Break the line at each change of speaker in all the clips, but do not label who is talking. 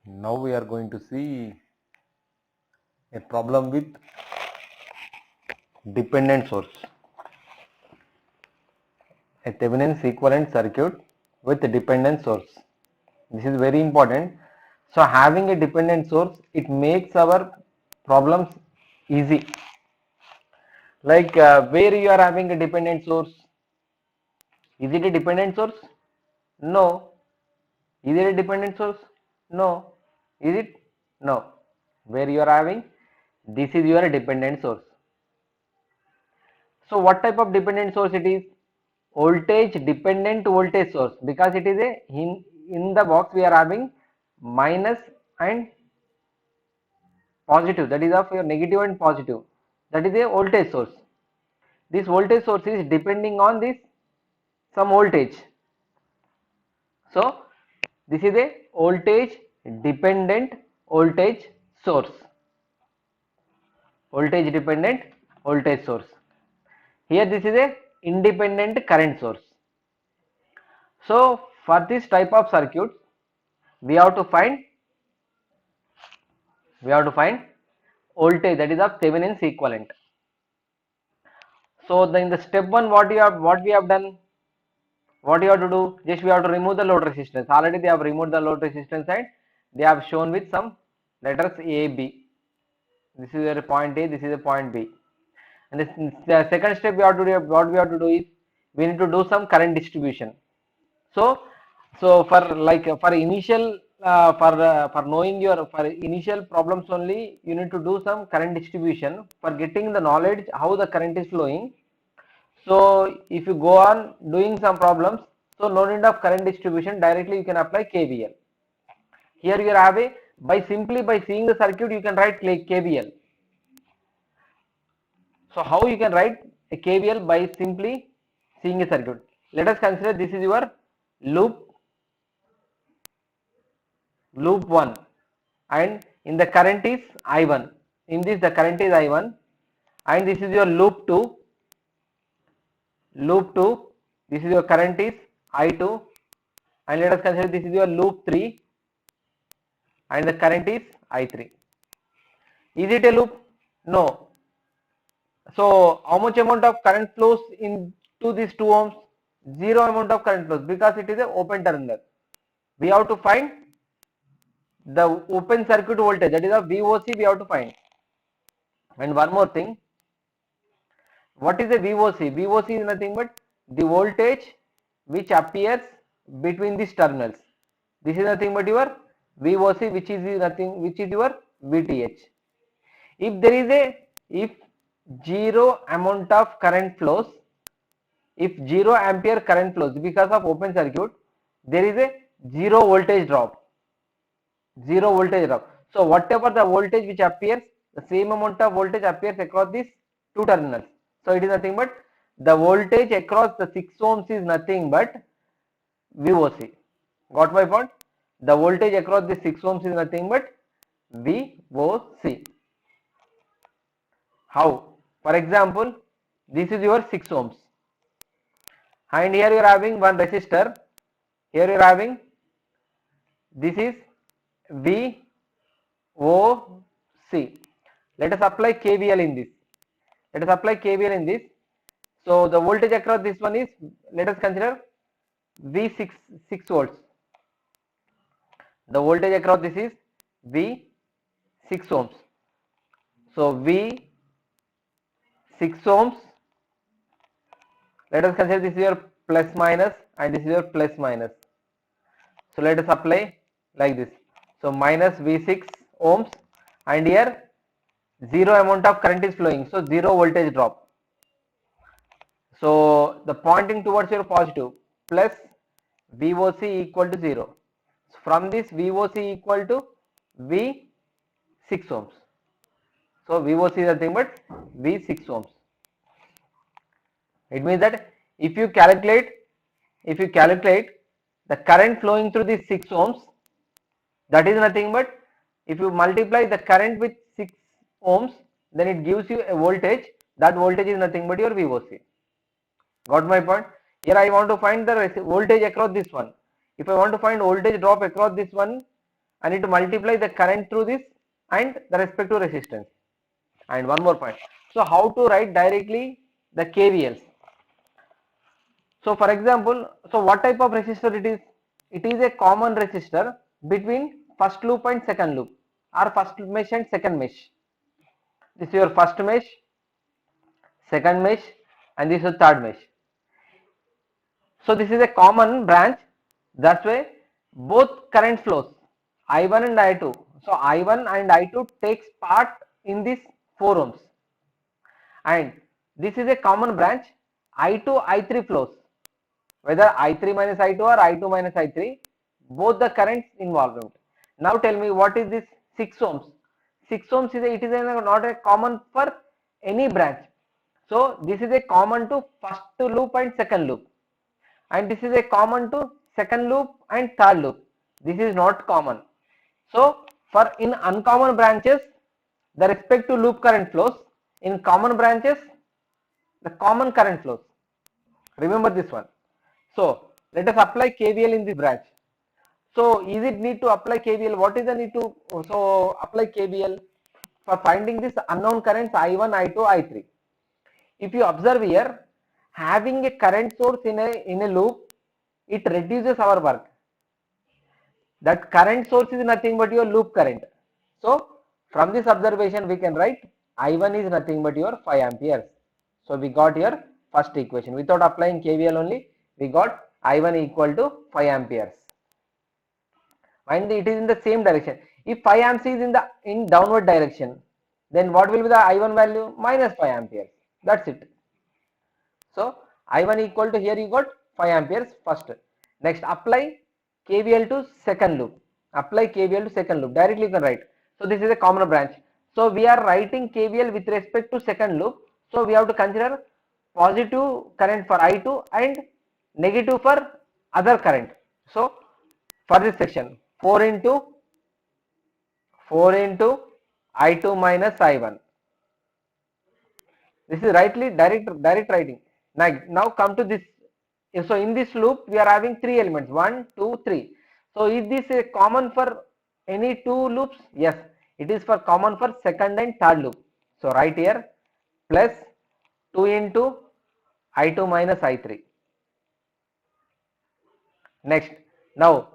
Now we are going to see a problem with dependent source. A Thevenin's equivalent circuit with a dependent source. This is very important. So having a dependent source, it makes our problems easy. Like where you are having a dependent source, is it a dependent source? No. Is it a dependent source? No. Is it? No. Where you are having, this is your dependent source. So what type of dependent source it is? Voltage dependent voltage source, because it is a in the box we are having minus and positive, that is of your negative and positive, that is a voltage source. This voltage source is depending on this some voltage. So this is a voltage dependent voltage source. Voltage dependent voltage source. Here this is a independent current source. So for this type of circuit, we have to find voltage, that is of Thevenin's equivalent. So in the step one, what we have done, what you have to do, just we have to remove the load resistance. Already they have removed the load resistance and they have shown with some letters A, B. This is a point A, this is a point B. And the second step we have to do, what we have to do is we need to do some current distribution. So for like for initial for knowing your for initial problems only, you need to do some current distribution for getting the knowledge how the current is flowing. So if you go on doing some problems, so no need of current distribution, directly you can apply KVL. Here you have a, by simply by seeing the circuit you can write KVL. So how you can write a KVL? By simply seeing a circuit. Let us consider this is your loop 1 and in the current is I1. In this the current is I1 and this is your loop 2. This is your current is I2 and let us consider this is your loop 3 and the current is I3. Is it a loop? No. So how much amount of current flows into these 2 ohms? Zero amount of current flows, because it is a open terminal. We have to find the open circuit voltage, that is a VOC we have to find. And one more thing, what is a VOC? VOC is nothing but the voltage which appears between these terminals. This is nothing but your VOC, which is your VTH. If there is if zero amount of current flows, if 0 ampere current flows because of open circuit, there is a zero voltage drop. So whatever the voltage which appears, the same amount of voltage appears across these 2 terminals. So it is nothing but the voltage across the 6 ohms is nothing but VOC. Got my point? The voltage across the 6 ohms is nothing but VOC. How? For example, this is your 6 ohms and here you are having one resistor. Here you are having, this is VOC. Let us apply KVL in this. So the voltage across this one is, let us consider V6 volts. The voltage across this is V6 ohms. So V6 ohms. Let us consider this is your plus minus and this is your plus minus. So let us apply like this. So minus V6 ohms and here zero amount of current is flowing. So zero voltage drop. So the pointing towards your positive, plus VOC equal to 0. So from this VOC equal to V6 ohms. So VOC is nothing but V6 ohms. It means that if you calculate the current flowing through these 6 ohms, that is nothing but, if you multiply the current with 6 ohms, then it gives you a voltage. That voltage is nothing but your VOC. Got my point? Here I want to find the voltage across this one. If I want to find voltage drop across this one, I need to multiply the current through this and the respective resistance. And one more point. So how to write directly the KVLs? So for example, so what type of resistor it is? It is a common resistor between first loop and second loop, or first mesh and second mesh. This is your first mesh, second mesh, and this is third mesh. So this is a common branch. That's why both current flows I1 and I2. So I1 and I2 takes part in this 4 ohms, and this is a common branch. I2 I3 flows, whether I3 minus I2 or I2 minus I3, both the currents involved. Now tell me, what is this 6 ohms? 6 ohms is not a common for any branch. So this is a common to first loop and second loop, and this is a common to second loop and third loop. This is not common. So for in uncommon branches, the respective loop current flows. In common branches, the common current flows. Remember this one. So let us apply KVL in this branch. So is it need to apply KVL? What is the need to apply KVL for finding this unknown currents I1, I2, I3? If you observe here, having a current source in a loop, it reduces our work. That current source is nothing but your loop current. So from this observation we can write I1 is nothing but your 5 amperes. So we got your first equation. Without applying KVL only, we got I1 equal to 5 amperes. And it is in the same direction. If 5 amps is in downward direction, then what will be the I1 value? Minus 5 amperes. That's it. So I1 equal to, here you got 5 amperes first. Next, apply KVL to second loop. Apply KVL to second loop. Directly you can write. So this is a common branch. So we are writing KVL with respect to second loop. So we have to consider positive current for I2 and negative for other current. So for this section, 4 into I2 minus I1. This is direct writing. Now come to this. So in this loop we are having 3 elements, 1, 2, 3. So is this a common for any 2 loops? Yes, it is for common for second and third loop. So write here plus 2 into I2 minus I3. Next, now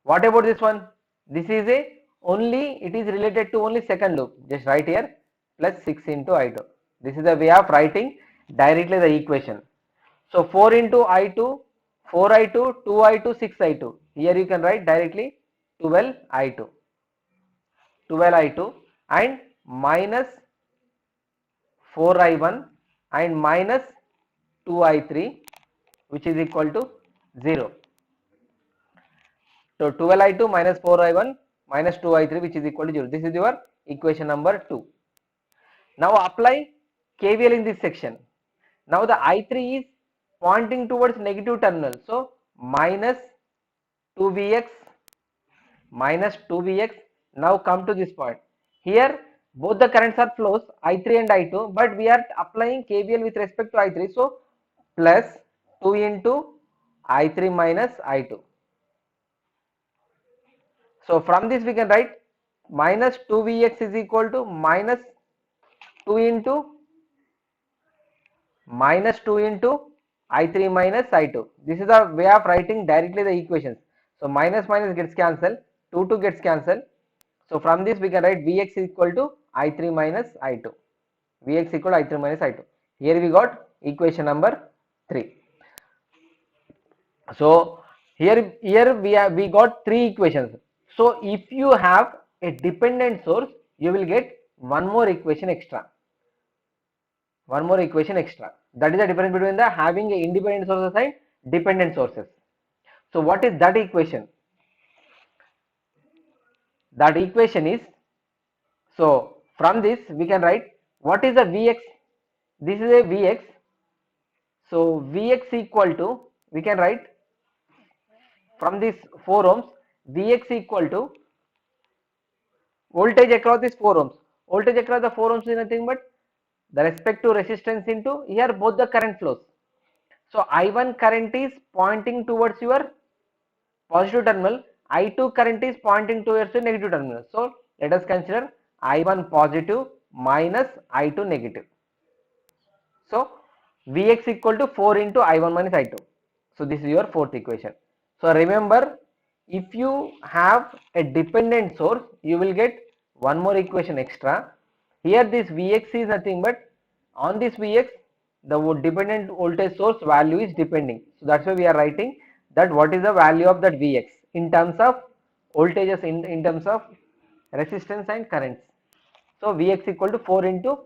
what about this one? This is it is related to only second loop. Just write here plus 6 into I2. This is the way of writing directly the equation. So 4 into I2, 4I2, 2I2, 6I2. Here you can write directly 12I2. 12I2 and minus 4I1 and minus 2I3, which is equal to 0. So 12I2 minus 4I1 minus 2I3, which is equal to 0. This is your equation number 2. Now apply KVL in this section. Now the I3 is pointing towards negative terminal. So minus 2Vx, minus 2Vx. Now come to this point. Here both the currents are flows I3 and I2, but we are applying KVL with respect to I3. So plus 2 into I3 minus I2. So from this we can write minus 2Vx is equal to minus 2 into I3 minus I2. This is the way of writing directly the equations. So minus minus gets cancelled, 2 gets cancelled. So from this we can write Vx is equal to I3 minus I2. Vx equal to I3 minus I2. Here we got equation number 3. So here we got 3 equations. So if you have a dependent source, you will get one more equation extra. That is the difference between the having a independent sources and dependent sources. So what is that equation? That equation is, so from this we can write what is the Vx. This is a Vx. So Vx equal to, we can write from this 4 ohms, Vx equal to voltage across this 4 ohms. Voltage across the 4 ohms is nothing but the respective resistance into, here both the current flows. So I1 current is pointing towards your positive terminal I2 current is pointing towards the negative terminal. So let us consider I1 positive minus I2 negative. So Vx equal to 4 into I1 minus I2. So this is your fourth equation. So remember, if you have a dependent source, you will get one more equation extra. Here this Vx is nothing but on this Vx, the dependent voltage source value is depending. So that's why we are writing that what is the value of that Vx in terms of voltages, in terms of resistance and currents. So Vx equal to 4 into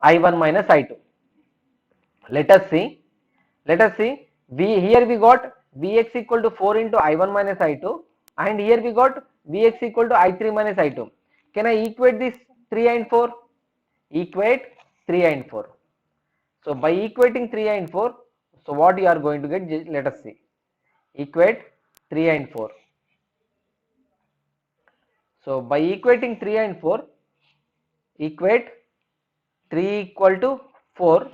I1 minus I2. Let us see. Here we got Vx equal to 4 into I1 minus I2, and here we got Vx equal to I3 minus I2. Can I equate this 3 and 4? Equate 3 and 4. So by equating 3 and 4, so what you are going to get, let us see. Equate 3 and 4. So by equating 3 and 4, equate 3 equal to 4.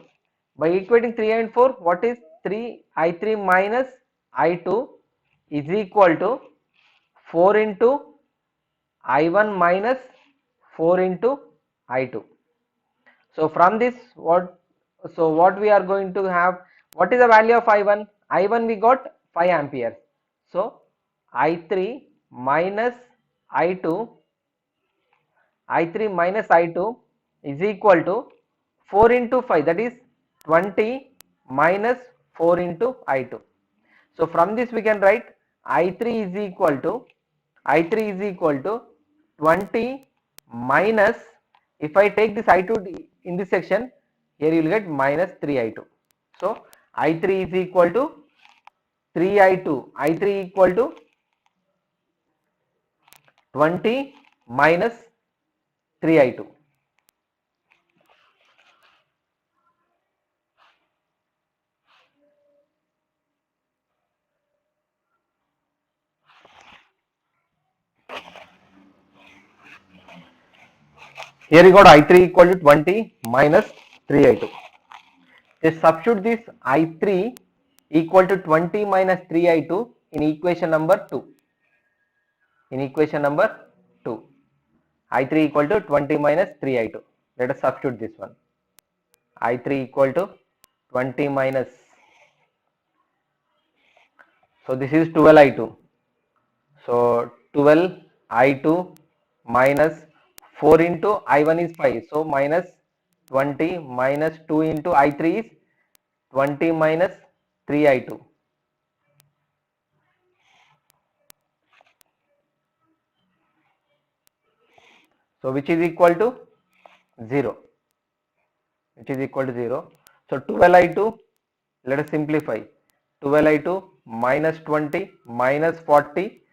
By equating 3 and 4, what is 3? I3 minus I2 is equal to 4 into I1 minus 4 into I2. So from this, what we are going to have, what is the value of I1? I1 we got 5 amperes. So I3 minus I2, I3 minus I2 is equal to 4 into 5, that is 20 minus 4 into I2. So from this we can write I3 is equal to 20 minus, if I take this I2 in this section, here you will get minus 3I2. So I3 is equal to 3I2. I3 equal to 20 minus 3I2. Here we got I3 equal to 20 minus 3I2. Just substitute this I3 equal to 20 minus 3I2 in equation number 2. In equation number 2, I3 equal to 20 minus 3I2. Let us substitute this one. I3 equal to 20 minus, so this is 12I2. So 12I2 minus 4 into I1 is 5. So minus 20 minus 2 into I3 is 20 minus 3I2. So which is equal to 0. Which is equal to 0. So 12I2, let us simplify. 12I2 minus 20 minus 40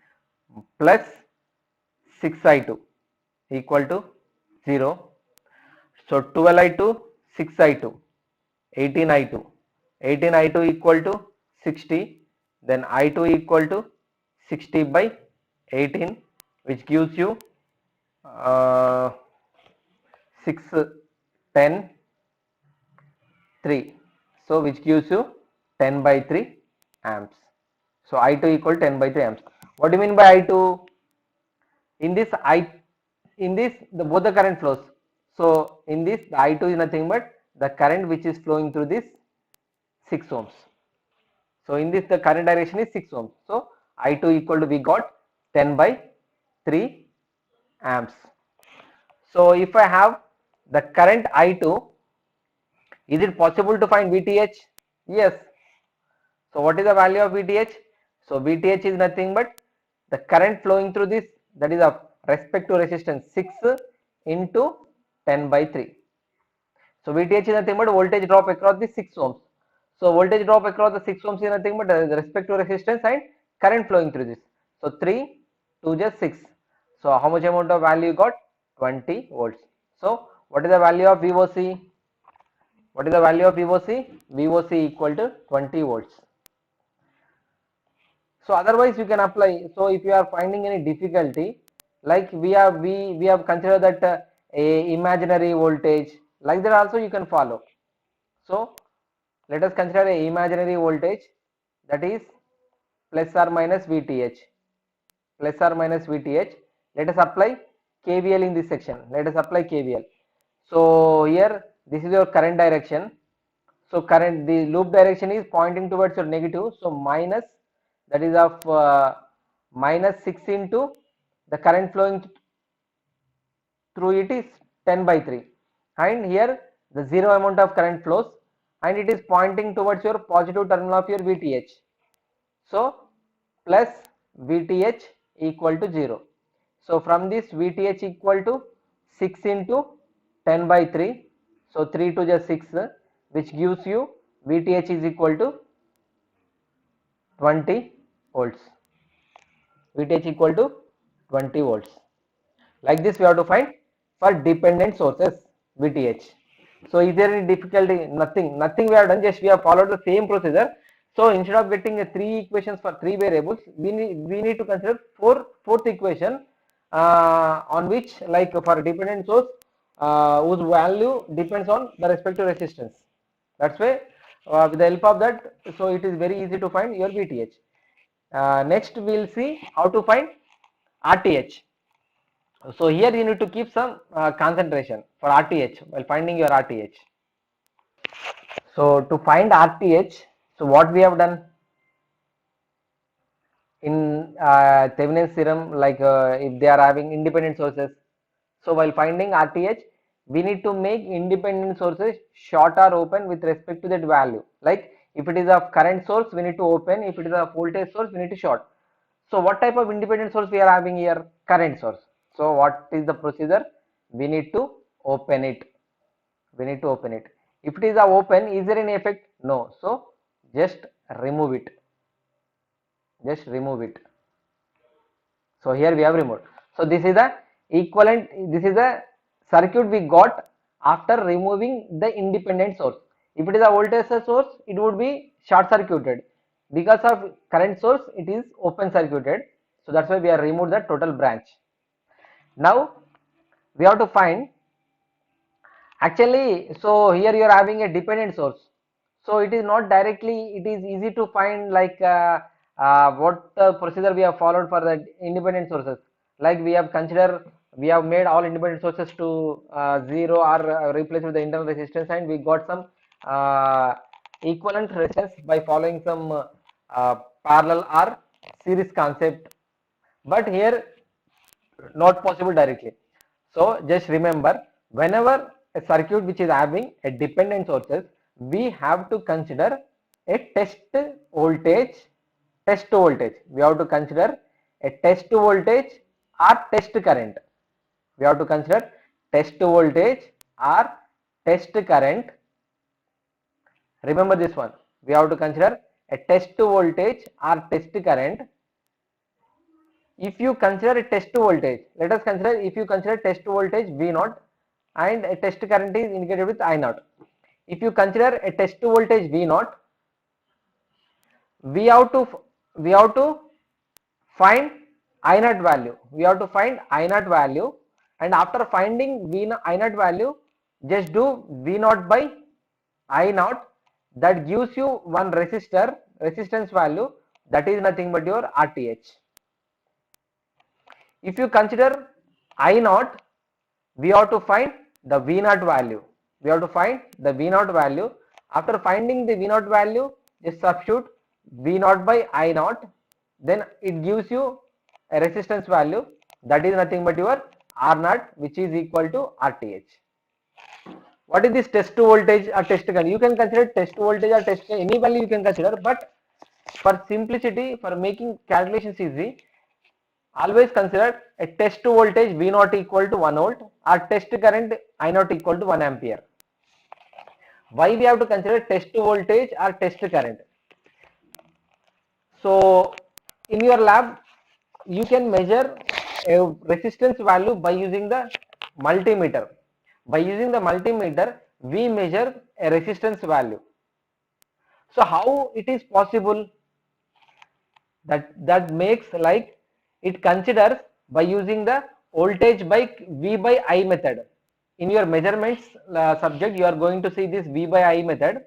plus 6I2 equal to 0. So 12I2, 6I2, 18I2. 18I2 equal to 60. Then I2 equal to 60 by 18, which gives you 6, 10, 3. So which gives you 10 by 3 amps. So I2 equal 10 by 3 amps. What do you mean by I2? In this the both the current flows. So in this the I2 is nothing but the current which is flowing through this 6 ohms. So in this the current direction is 6 ohms. So I2 equal to, we got 10 by 3 amps. So if I have the current I2, is it possible to find VTH? Yes. So what is the value of VTH? So VTH is nothing but the current flowing through this, that is of respect to resistance, 6 into 10 by 3. So VTH is nothing but voltage drop across the 6 ohms. So voltage drop across the 6 ohms is nothing but respect to resistance and current flowing through this. So 3, 2 just 6. So how much amount of value you got? 20 volts. So what is the value of VOC? What is the value of VOC? VOC equal to 20 volts. So otherwise you can apply. So if you are finding any difficulty, like we have considered that a imaginary voltage, like that also you can follow. So let us consider a imaginary voltage, that is plus or minus VTH. plus or minus VTH. Let us apply KVL in this section. Let us apply KVL. So here this is your current direction. So current, the loop direction is pointing towards your negative. So minus, that is of minus 6 into the current flowing through it is 10 by 3, and here the zero amount of current flows, and it is pointing towards your positive terminal of your VTH. So plus VTH equal to 0. So from this VTH equal to 6 into 10 by 3. So 3 to just 6, which gives you VTH is equal to 20 volts. VTH equal to 20 volts. Like this we have to find for dependent sources VTH. So is there any difficulty? Nothing we have done, just we have followed the same procedure. So instead of getting a 3 equations for 3 variables, we need to consider fourth equation on which, like for a dependent source whose value depends on the respective resistance. That's why with the help of that, so it is very easy to find your VTH. Next we will see how to find RTH. So here you need to keep some concentration for RTH while finding your RTH. So to find RTH, so what we have done in Thevenin's theorem, like if they are having independent sources, so while finding RTH, we need to make independent sources short or open with respect to that value. Like if it is a current source, we need to open. If it is a voltage source, we need to short. So what type of independent source we are having here? Current source. So what is the procedure? We need to open it. We need to open it. If it is a open, is there any effect? No. So just remove it. Just remove it. So here we have removed. So this is the equivalent. This is the circuit we got after removing the independent source. If it is a voltage source, it would be short circuited. Because of current source, it is open circuited. So that's why we have removed the total branch. Now we have to find, actually, so here you are having a dependent source. So it is not directly, it is easy to find, like what the procedure we have followed for the independent sources. Like we have made all independent sources to 0 or replaced with the internal resistance, and we got some equivalent resistance by following some parallel or series concept. But here not possible directly. So just remember, whenever a circuit which is having a dependent sources, we have to consider a test voltage. We have to consider a test voltage or test current. We have to consider test voltage or test current. Remember this one. We have to consider a test voltage or test current. If you consider a test voltage, let us consider, if you consider test voltage V0 and a test current is indicated with I0. If you consider a test voltage V0, we have to find I0 value. We have to find I0 value, and after finding I0 value, just do V0 by I0. That gives you one resistance value, that is nothing but your RTH. If you consider I0, we have to find the V0 value. We have to find the V0 value. After finding the V0 value, just substitute V0 by I0. Then it gives you a resistance value, that is nothing but your R0, which is equal to RTH. What is this test voltage or test current? You can consider test voltage or test current, any value you can consider, but for simplicity, for making calculations easy, always consider a test voltage V0 equal to 1 volt or test current I0 equal to 1 ampere. Why we have to consider test voltage or test current? So in your lab, you can measure a resistance value by using the multimeter. By using the multimeter, we measure a resistance value. So how it is possible? That makes, like, it considers by using the voltage by V by I method. In your measurements subject, you are going to see this V by I method.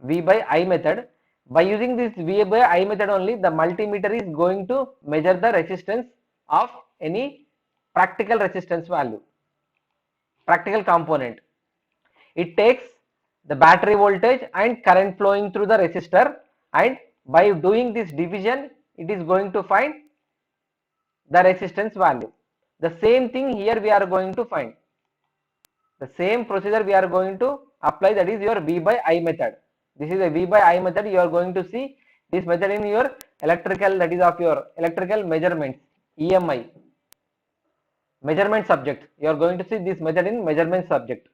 V by I method. By using this V by I method only, the multimeter is going to measure the resistance of any practical resistance value, practical component. It takes the battery voltage and current flowing through the resistor, and by doing this division, it is going to find the resistance value. The same thing here we are going to find. The same procedure we are going to apply, that is your V by I method. This is a V by I method. You are going to see this method in your electrical, that is of your electrical measurements, EMI, measurement subject. You are going to see this method in measurement subject.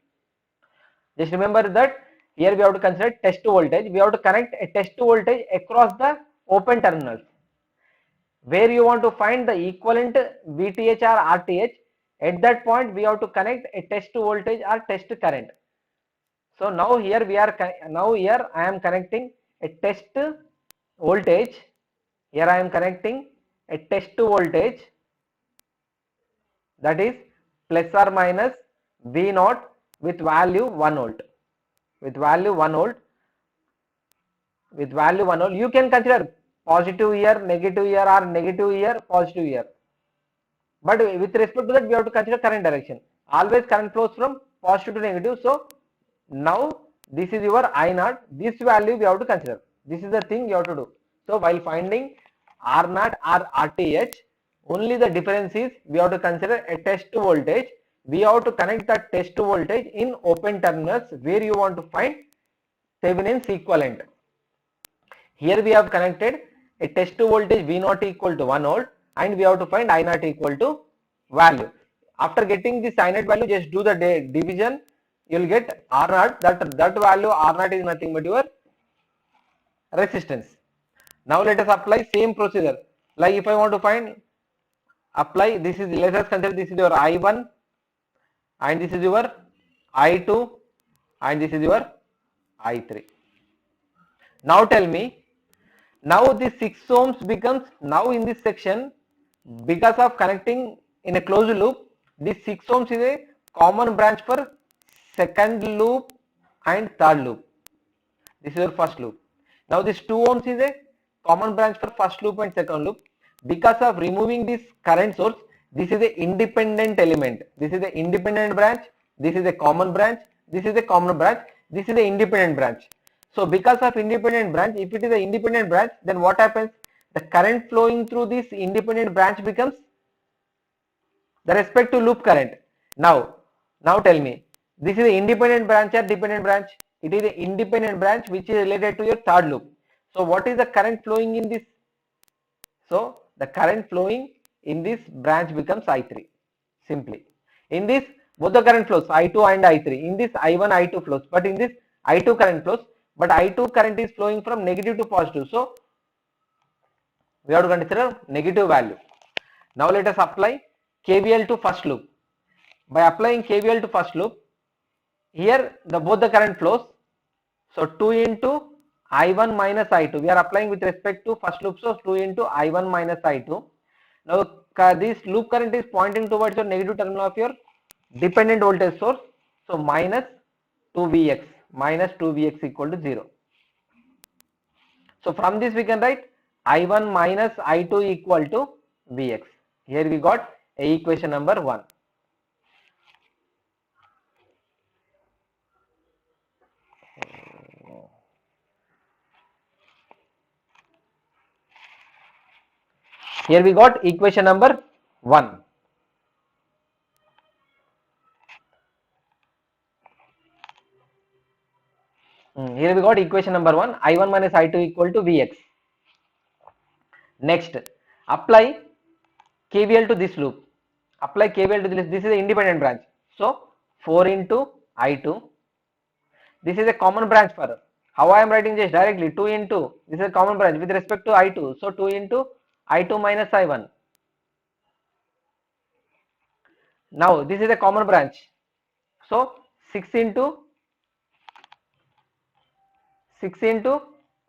Just remember that here we have to consider test voltage. We have to connect a test voltage across the open terminals. Where you want to find the equivalent VTH or RTH, at that point we have to connect a test voltage or test current. So now here I am connecting a test voltage. Here I am connecting a test voltage, that is plus or minus V naught with value 1 volt. With value 1 volt. With value 1 volt. You can consider positive here, negative here, or negative here, positive here. But with respect to that, we have to consider current direction. Always current flows from positive to negative. So now this is your I naught. This value we have to consider. This is the thing you have to do. So while finding R naught or RTH, only the difference is we have to consider a test voltage. We have to connect that test voltage in open terminals where you want to find Thevenin's equivalent. Here we have connected a test voltage V naught equal to 1 volt, and we have to find I naught equal to value. After getting this I naught value, just do the division. You will get R naught. That value R naught is nothing but your resistance. Now let us apply same procedure. Like if I want to find, apply, this is, let us consider this is your I1 and this is your I2 and this is your I3. Now tell me, now this 6 ohms becomes, now in this section, because of connecting in a closed loop, this 6 ohms is a common branch for second loop and third loop. This is your first loop. Now this 2 ohms is a common branch for first loop and second loop. Because of removing this current source, this is a independent element. This is the independent branch. This is a common branch. This is a common branch. This is the independent branch. So because of independent branch, if it is an independent branch, then what happens? The current flowing through this independent branch becomes the respective loop current. Now tell me, this is an independent branch or dependent branch? It is an independent branch which is related to your third loop. So what is the current flowing in this? So the current flowing in this branch becomes I3. Simply. In this, both the current flows, I2 and I3. In this, I1, I2 flows. But in this, I2 current flows. But I2 current is flowing from negative to positive. So we have to consider negative value. Now let us apply KVL to first loop. By applying KVL to first loop, here both the current flows. So 2 into I1 minus I2. We are applying with respect to first loop. So 2 into I1 minus I2. Now this loop current is pointing towards your negative terminal of your dependent voltage source. So minus 2Vx. Minus 2Vx equal to 0. So from this we can write I1 minus I2 equal to Vx. Here we got a equation number 1. Here we got equation number 1. Here we got equation number 1, I1 minus I2 equal to Vx. Next, apply KVL to this loop. Apply KVL to this. This is an independent branch. So 4 into I2. This is a common branch for, how I am writing this directly, 2 into, this is a common branch with respect to I2. So 2 into I2 minus I1. Now this is a common branch. So 6 into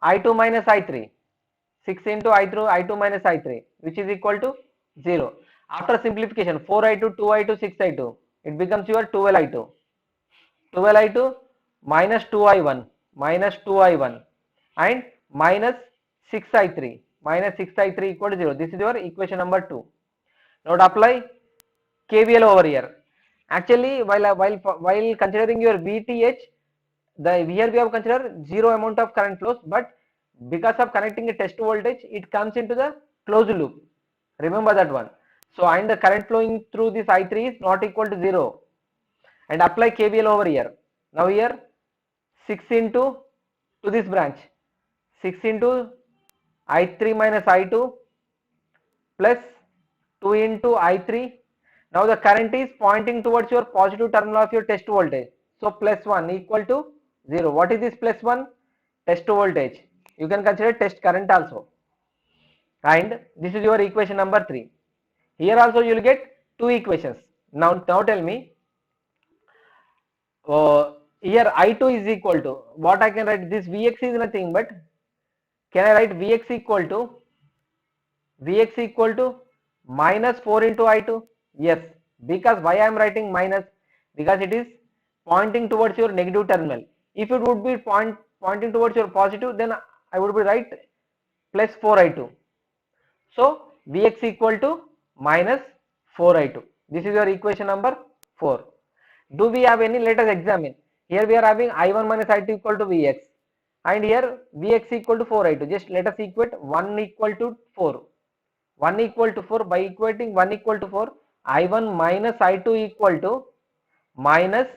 I2 minus I3. 6 into I2 minus I3, which is equal to 0. After simplification, 4I2, 2I2, 6I2, it becomes your 12I2. 12I2 minus 2I1 and minus 6i3 minus 6i3 equal to 0. This is your equation number 2. Now apply KVL over here. Actually, while considering your VTH, here we have considered zero amount of current flows, but because of connecting a test voltage, it comes into the closed loop. Remember that one. So and the current flowing through this I3 is not equal to 0, and apply KVL over here. Now here 6 into to this branch, 6 into I3 minus I2 plus 2 into I3. Now the current is pointing towards your positive terminal of your test voltage. So plus 1 equal to 0. What is this plus 1? Test voltage. You can consider test current also. And this is your equation number 3. Here also you will get two equations. Now tell me, here I2 is equal to, what I can write, this Vx is nothing but, can I write Vx equal to minus 4 into I2? Yes, because why I am writing minus? Because it is pointing towards your negative terminal. If it would be pointing towards your positive, then I would be write plus 4I2. So Vx equal to minus 4I2. This is your equation number 4. Do we have any? Let us examine. Here we are having I1 minus I2 equal to Vx, and here Vx equal to 4I2. Just let us equate 1 equal to 4. 1 equal to 4, by equating 1 equal to 4, I1 minus I2 equal to minus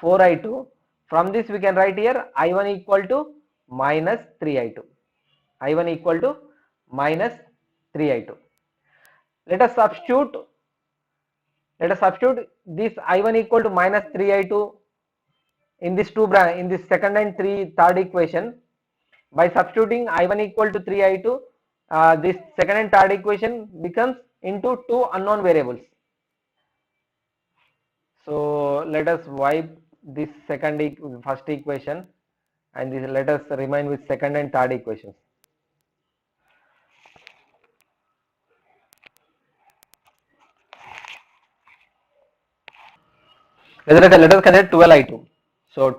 4I2. From this we can write here I1 equal to minus 3I2. I1 equal to minus 3I2. Let us substitute this I1 equal to minus 3I2 in this in this second and third equation. By substituting I1 equal to 3I2, this second and third equation becomes into two unknown variables. So let us wipe this first equation, and this, let us remain with second and third equations. Let us consider 12I2. So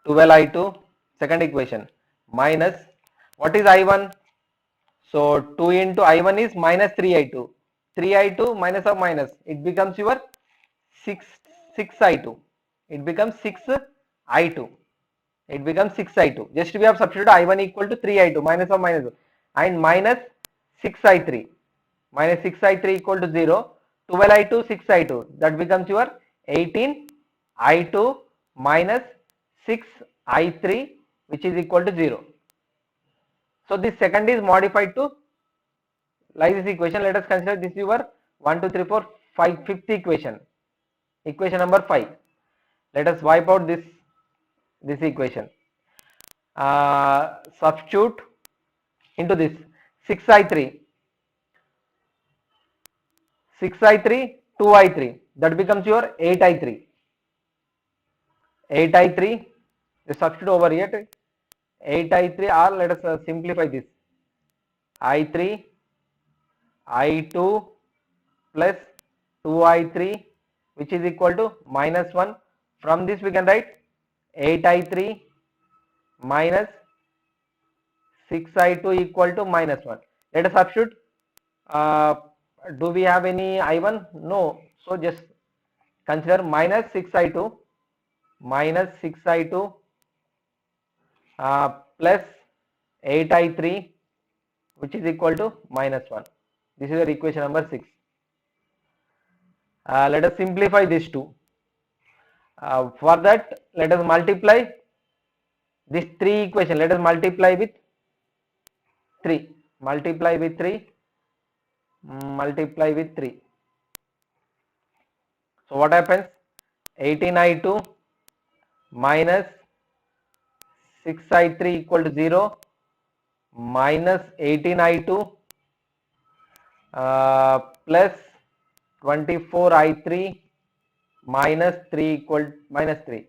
12I2 second equation minus, what is I1? So 2 into I1 is minus 3I2. 3I2 minus of minus, it becomes your 6I2. It becomes 6I2. It becomes 6I2. Just we have substituted I1 equal to 3I2 minus of minus, and minus 6I3. Minus 6I3 equal to 0. 12I2 6I2. That becomes your 18I2 minus 6I3, which is equal to 0. So this second is modified to like this equation. Let us consider this your 1, 2, 3, 4, 5, fifth equation. Equation number 5. Let us wipe out this equation. Substitute into this 6I3, 2I3, that becomes your 8I3. 8I3, the substitute over here, 8I3, or let us simplify this, I3, I2 plus 2I3, which is equal to minus 1. From this we can write 8I3 minus 6I2 equal to minus 1. Let us substitute. Do we have any I1? No. So just consider minus 6I2 plus 8I3, which is equal to minus 1. This is your equation number 6. Let us simplify these two. For that, let us multiply this 3 equation. Let us multiply with 3. Multiply with 3. So what happens? 18I2 minus 6I3 equal to 0 minus 18I2 plus 24I3 minus 3 equal minus 3.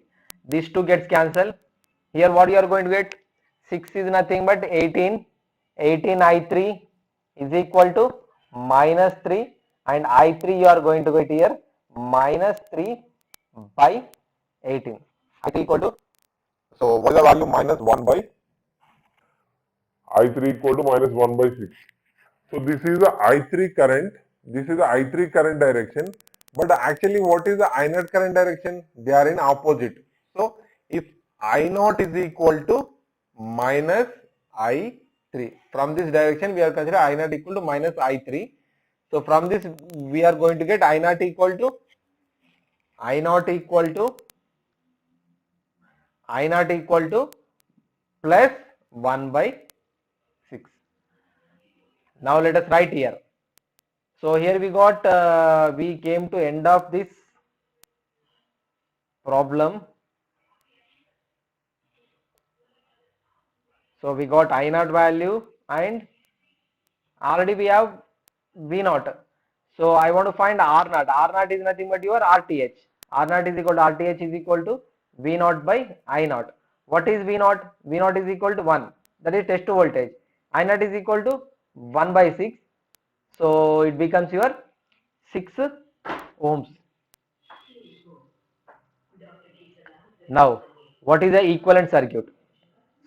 These two gets cancelled. Here what you are going to get? 6 is nothing but 18. 18I3 is equal to minus 3, and I3 you are going to get here minus 3 by 18. I3 equal to,
so what is the value? Minus 1 by I3 equal to minus 1 by 6. So this is the I3 current. This is the I3 current direction. But actually what is the I0 current direction? They are in opposite. So if I0 is equal to minus I3. From this direction we are consider I0 equal to minus I3. So from this we are going to get I0 equal to plus 1 by 6. Now let us write here. So here we got, we came to end of this problem. So we got I0 value and already we have V0. So I want to find R0. R0 is nothing but your RTH. R0 is equal to RTH is equal to V0 by I0. What is V0? V0 is equal to 1. That is test voltage. I0 is equal to 1 by 6. So it becomes your 6 ohms. Now, what is the equivalent circuit?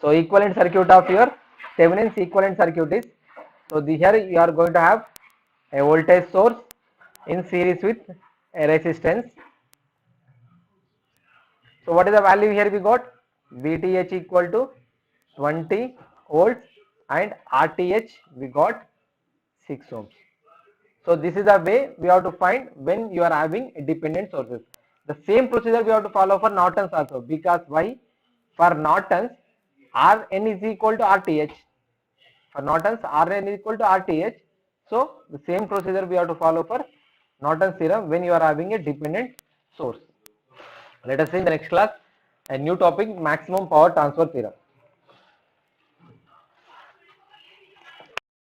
So equivalent circuit of your Thevenin's equivalent circuit is, so here you are going to have a voltage source in series with a resistance. So what is the value here we got? VTH equal to 20 volts and RTH we got 6 ohms. So this is the way we have to find when you are having dependent sources. The same procedure we have to follow for Norton's also, because why? For Norton's Rn is equal to RTH. For Norton's Rn is equal to RTH. So the same procedure we have to follow for Norton's theorem when you are having a dependent source. Let us see in the next class a new topic, maximum power transfer theorem.